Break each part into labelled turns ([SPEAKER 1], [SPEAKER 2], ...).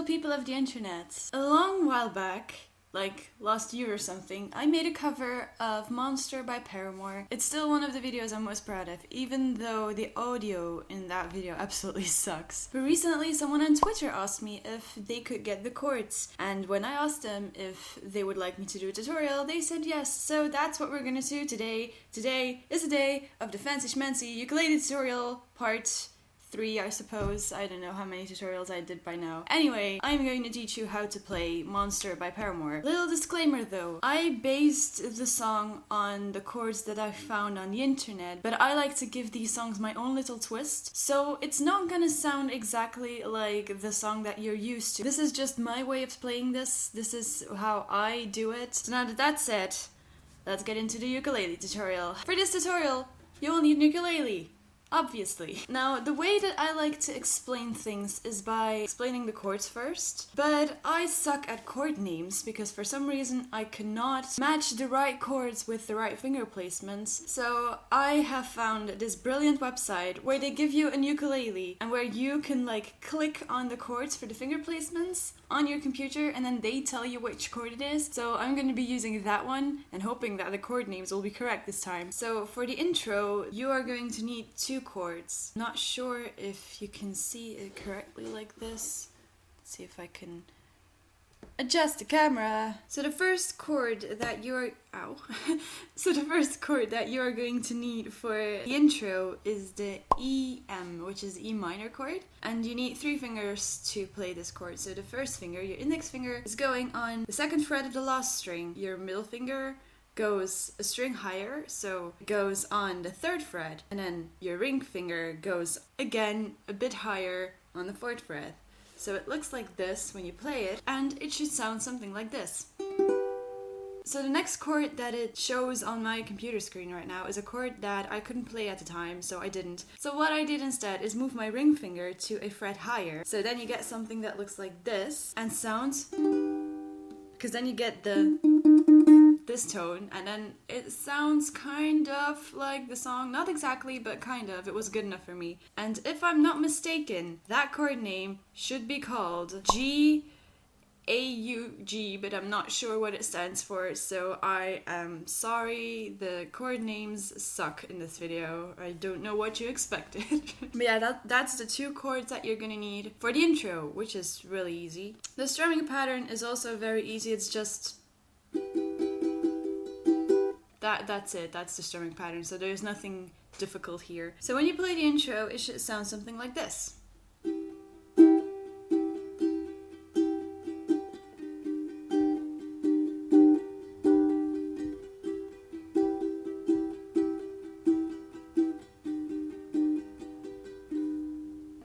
[SPEAKER 1] people of the internet. A long while back, like last year or something, I made a cover of Monster by Paramore. It's still one of the videos I'm most proud of, even though the audio in that video absolutely sucks. But recently someone on Twitter asked me if they could get the chords, and when I asked them if they would like me to do a tutorial, they said yes. So that's what we're gonna do today. Today is the day of the fancy schmancy ukulele tutorial part 3, I suppose. I don't know how many tutorials I did by now. Anyway, I'm going to teach you how to play Monster by Paramore. Little disclaimer though, I based the song on the chords that I found on the internet, but I like to give these songs my own little twist, so it's not gonna sound exactly like the song that you're used to. This is just my way of playing this. This is how I do it. So now that that's said, let's get into the ukulele tutorial. For this tutorial, you will need an ukulele. Obviously. Now, the way that I like to explain things is by explaining the chords first, but I suck at chord names because for some reason I cannot match the right chords with the right finger placements. So I have found this brilliant website where they give you a ukulele and where you can like click on the chords for the finger placements on your computer and then they tell you which chord it is. So I'm going to be using that one and hoping that the chord names will be correct this time. So for the intro, you are going to need 2 chords. Not sure if you can see it correctly like this. Let's see if I can adjust the camera. So the first chord that you're So the first chord that you are going to need for the intro is the EM, which is the E minor chord, and you need 3 fingers to play this chord. So the first finger, your index finger, is going on the 2nd fret of the last string. Your middle finger goes a string higher, so it goes on the 3rd fret, and then your ring finger goes again a bit higher on the 4th fret. So it looks like this when you play it, and it should sound something like this. So the next chord that it shows on my computer screen right now is a chord that I couldn't play at the time, so I didn't. So what I did instead is move my ring finger to a fret higher. So then you get something that looks like this and sounds, because then you get this tone, and then it sounds kind of like the song. Not exactly, but kind of. It was good enough for me. And if I'm not mistaken, that chord name should be called G-A-U-G, but I'm not sure what it stands for, so I am sorry. The chord names suck in this video. I don't know what you expected. But yeah, that's the 2 chords that you're gonna need for the intro, which is really easy. The strumming pattern is also very easy. It's just that's it. That's the strumming pattern, so there's nothing difficult here. So when you play the intro, it should sound something like this.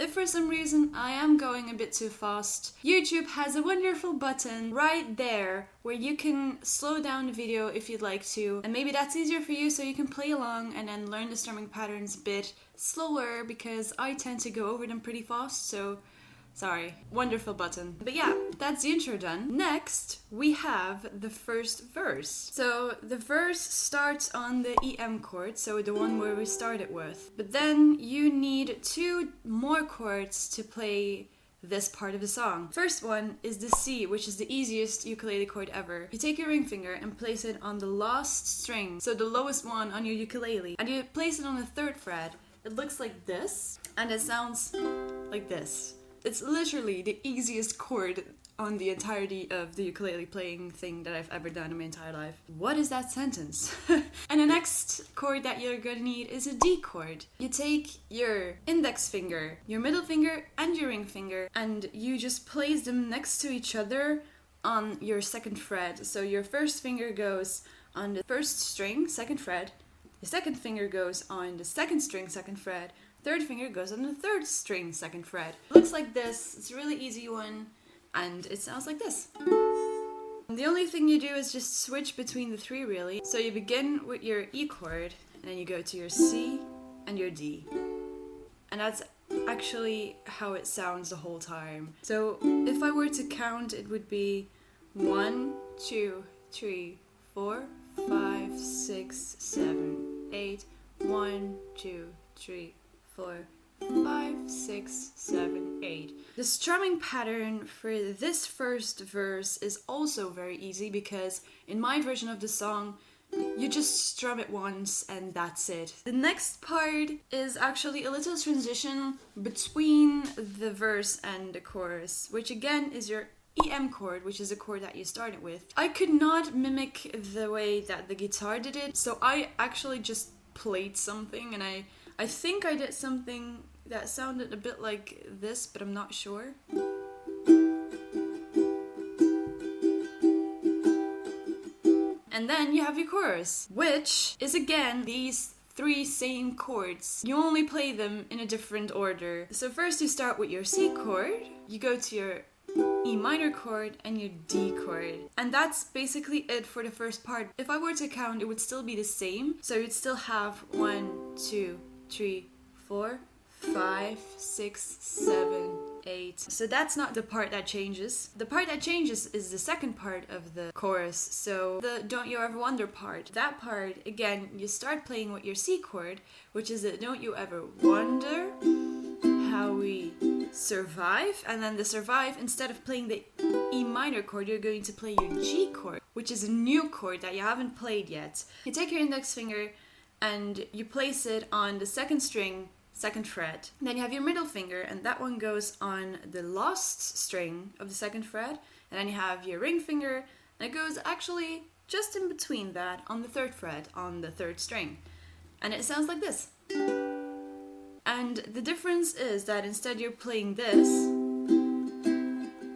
[SPEAKER 1] If for some reason I am going a bit too fast, YouTube has a wonderful button right there where you can slow down the video if you'd like to, and maybe that's easier for you so you can play along and then learn the strumming patterns a bit slower, because I tend to go over them pretty fast, so sorry. Wonderful button. But yeah, that's the intro done. Next, we have the first verse. So the verse starts on the EM chord, so the one where we started with. But then you need 2 more chords to play this part of the song. First one is the C, which is the easiest ukulele chord ever. You take your ring finger and place it on the last string, so the lowest one on your ukulele, and you place it on the 3rd fret. It looks like this, and it sounds like this. It's literally the easiest chord on the entirety of the ukulele playing thing that I've ever done in my entire life. What is that sentence? And the next chord that you're gonna need is a D chord. You take your index finger, your middle finger, and your ring finger, and you just place them next to each other on your 2nd fret. So your first finger goes on the 1st string, 2nd fret. The 2nd finger goes on the 2nd string, 2nd fret. 3rd finger goes on the 3rd string, 2nd fret. It looks like this. It's a really easy one, and it sounds like this. And the only thing you do is just switch between the 3 really. So you begin with your E chord, and then you go to your C and your D. And that's actually how it sounds the whole time. So if I were to count, it would be 1, 2, 3, 4, 5, 6, 7, 8, 1, 2, 3, 4, 5, 6, 7, 8. The strumming pattern for this first verse is also very easy because in my version of the song, you just strum it once and that's it. The next part is actually a little transition between the verse and the chorus, which again is your EM chord, which is a chord that you started with. I could not mimic the way that the guitar did it, so I actually just played something, and I think I did something that sounded a bit like this, but I'm not sure. And then you have your chorus, which is again these 3 same chords. You only play them in a different order. So first you start with your C chord, you go to your E minor chord and your D chord. And that's basically it for the first part. If I were to count, it would still be the same. So you'd still have 1, 2, 3, 4, 5, 6, 7, 8. So that's not the part that changes. The part that changes is the second part of the chorus. So the Don't You Ever Wonder part. That part, again, you start playing with your C chord, which is the Don't You Ever Wonder How We Survive. And then the survive, instead of playing the E minor chord, you're going to play your G chord, which is a new chord that you haven't played yet. You take your index finger and you place it on the second string, 2nd fret. Then you have your middle finger, and that one goes on the last string of the 2nd fret. And then you have your ring finger, and it goes actually just in between that on the 3rd fret on the 3rd string. And it sounds like this. And the difference is that instead you're playing this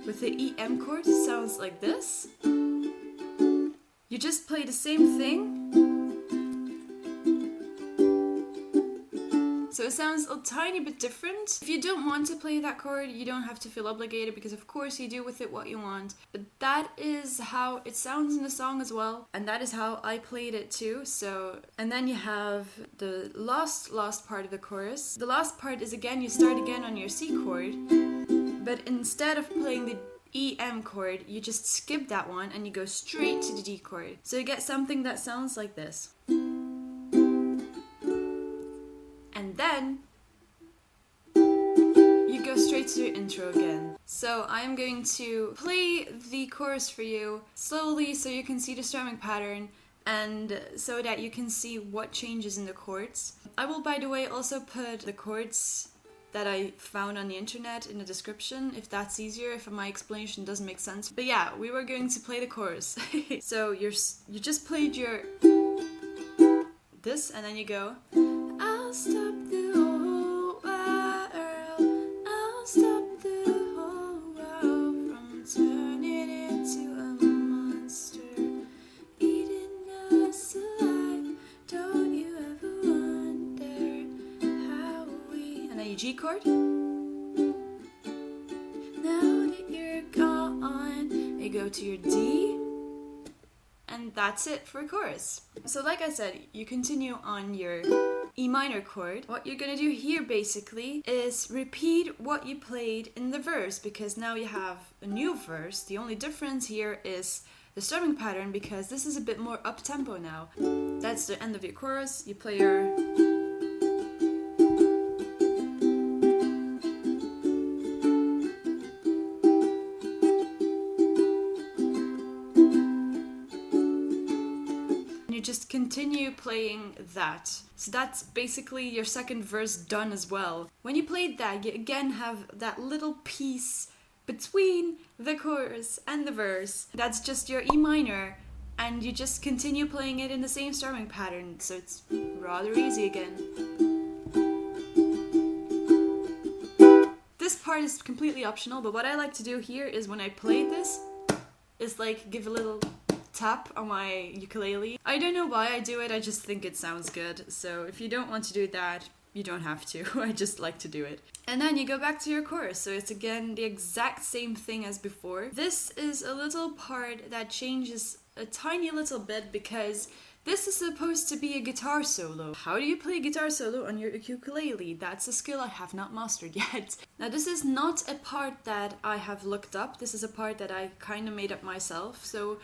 [SPEAKER 1] with the EM chord, it sounds like this. You just play the same thing. So it sounds a tiny bit different. If you don't want to play that chord, you don't have to feel obligated, because of course you do with it what you want. But that is how it sounds in the song as well. And that is how I played it too. So, and then you have the last part of the chorus. The last part is again, you start again on your C chord. But instead of playing the EM chord, you just skip that one and you go straight to the D chord. So you get something that sounds like this. And then you go straight to your intro again. So I'm going to play the chorus for you slowly so you can see the strumming pattern and so that you can see what changes in the chords. I will, by the way, also put the chords that I found on the internet in the description, if that's easier, if my explanation doesn't make sense. But yeah, we were going to play the chorus. So you just played your this, and then you go, I'll stop the whole world, I'll stop the whole world from turning into a monster, eating us alive. Don't you ever wonder how we... And then your G chord. Now that you're gone, you go to your D. And that's it for chorus. So like I said, you continue on your E minor chord. What you're gonna do here basically is repeat what you played in the verse, because now you have a new verse. The only difference here is the strumming pattern, because this is a bit more up-tempo now. That's the end of your chorus. You play your... just continue playing that. So that's basically your second verse done as well. When you played that, you again have that little piece between the chorus and the verse. That's just your E minor, and you just continue playing it in the same strumming pattern. So it's rather easy again. This part is completely optional, but what I like to do here is when I play this, is like give a little tap on my ukulele. I don't know why I do it, I just think it sounds good. So if you don't want to do that, you don't have to. I just like to do it. And then you go back to your chorus. So it's again the exact same thing as before. This is a little part that changes a tiny little bit because this is supposed to be a guitar solo. How do you play a guitar solo on your ukulele? That's a skill I have not mastered yet. Now this is not a part that I have looked up. This is a part that I kind of made up myself. So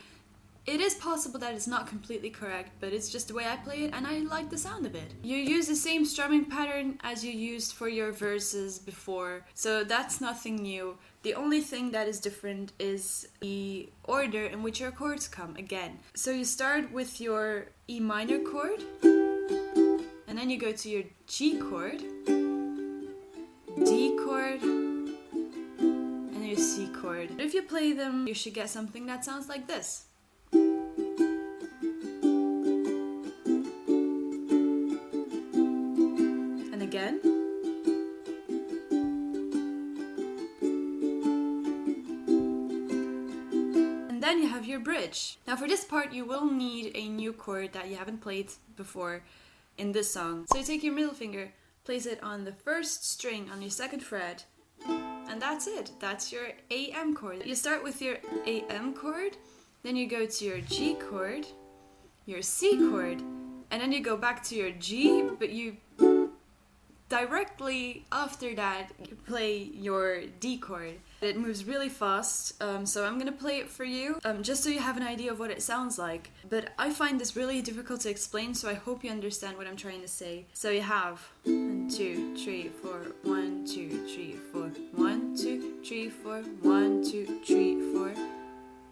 [SPEAKER 1] It is possible that it's not completely correct, but it's just the way I play it and I like the sound of it. You use the same strumming pattern as you used for your verses before, so that's nothing new. The only thing that is different is the order in which your chords come again. So you start with your E minor chord, and then you go to your G chord, D chord, and your C chord. If you play them, you should get something that sounds like this. And again. And then you have your bridge. Now for this part you will need a new chord that you haven't played before in this song. So you take your middle finger, place it on the first string on your second fret, and that's it. That's your AM chord. You start with your AM chord, then you go to your G chord, your C chord, and then you go back to your G, but you directly after that you play your D chord. It moves really fast, so I'm gonna play it for you, just so you have an idea of what it sounds like. But I find this really difficult to explain, so I hope you understand what I'm trying to say. So you have 1, 2, 3, 4, 1, 2, 3, 4, 1, 2, 3, 4, 1, 2, 3, 4.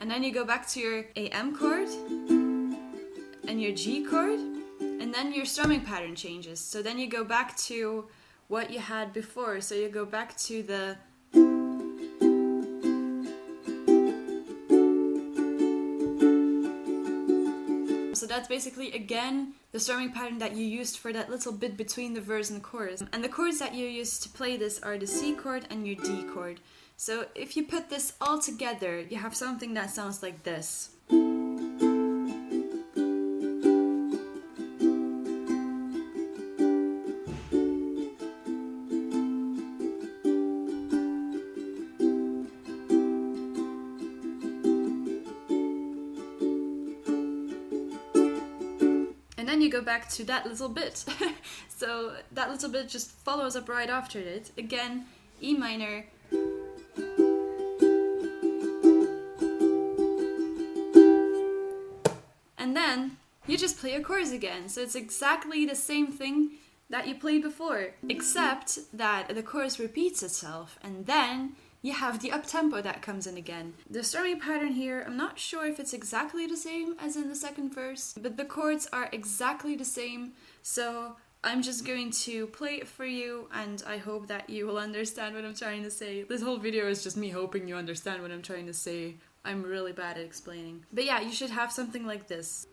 [SPEAKER 1] And then you go back to your AM chord and your G chord, and then your strumming pattern changes. So then you go back to what you had before. So you go back to the So that's basically, again, the strumming pattern that you used for that little bit between the verse and the chorus. And the chords that you used to play this are the C chord and your D chord. So if you put this all together, you have something that sounds like this. And then you go back to that little bit. So that little bit just follows up right after it. Again, E minor. And then you just play your chords again. So it's exactly the same thing that you played before, except that the chorus repeats itself, and then you have the up-tempo that comes in again. The strumming pattern here, I'm not sure if it's exactly the same as in the second verse, but the chords are exactly the same, so I'm just going to play it for you, and I hope that you will understand what I'm trying to say. This whole video is just me hoping you understand what I'm trying to say. I'm really bad at explaining. But yeah, you should have something like this.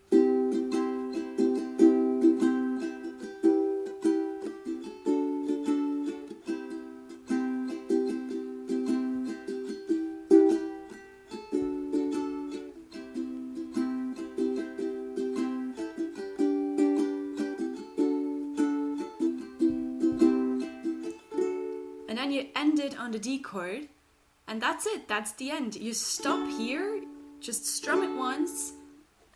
[SPEAKER 1] And then you end it on the D chord, and that's it, that's the end. You stop here, just strum it once,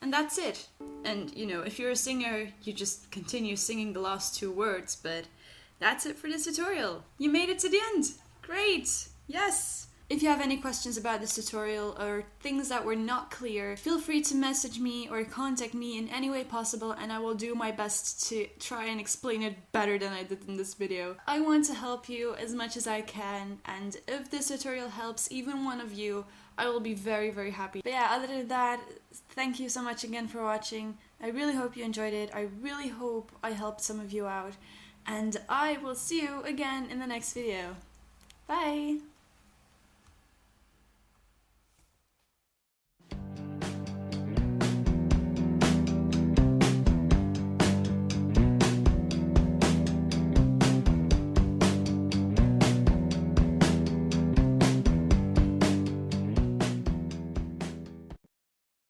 [SPEAKER 1] and that's it. And you know, if you're a singer, you just continue singing the last two words, but that's it for this tutorial. You made it to the end! Great! Yes! If you have any questions about this tutorial or things that were not clear, feel free to message me or contact me in any way possible, and I will do my best to try and explain it better than I did in this video. I want to help you as much as I can, and if this tutorial helps even one of you, I will be very, very happy. But yeah, other than that, thank you so much again for watching. I really hope you enjoyed it. I really hope I helped some of you out, and I will see you again in the next video. Bye!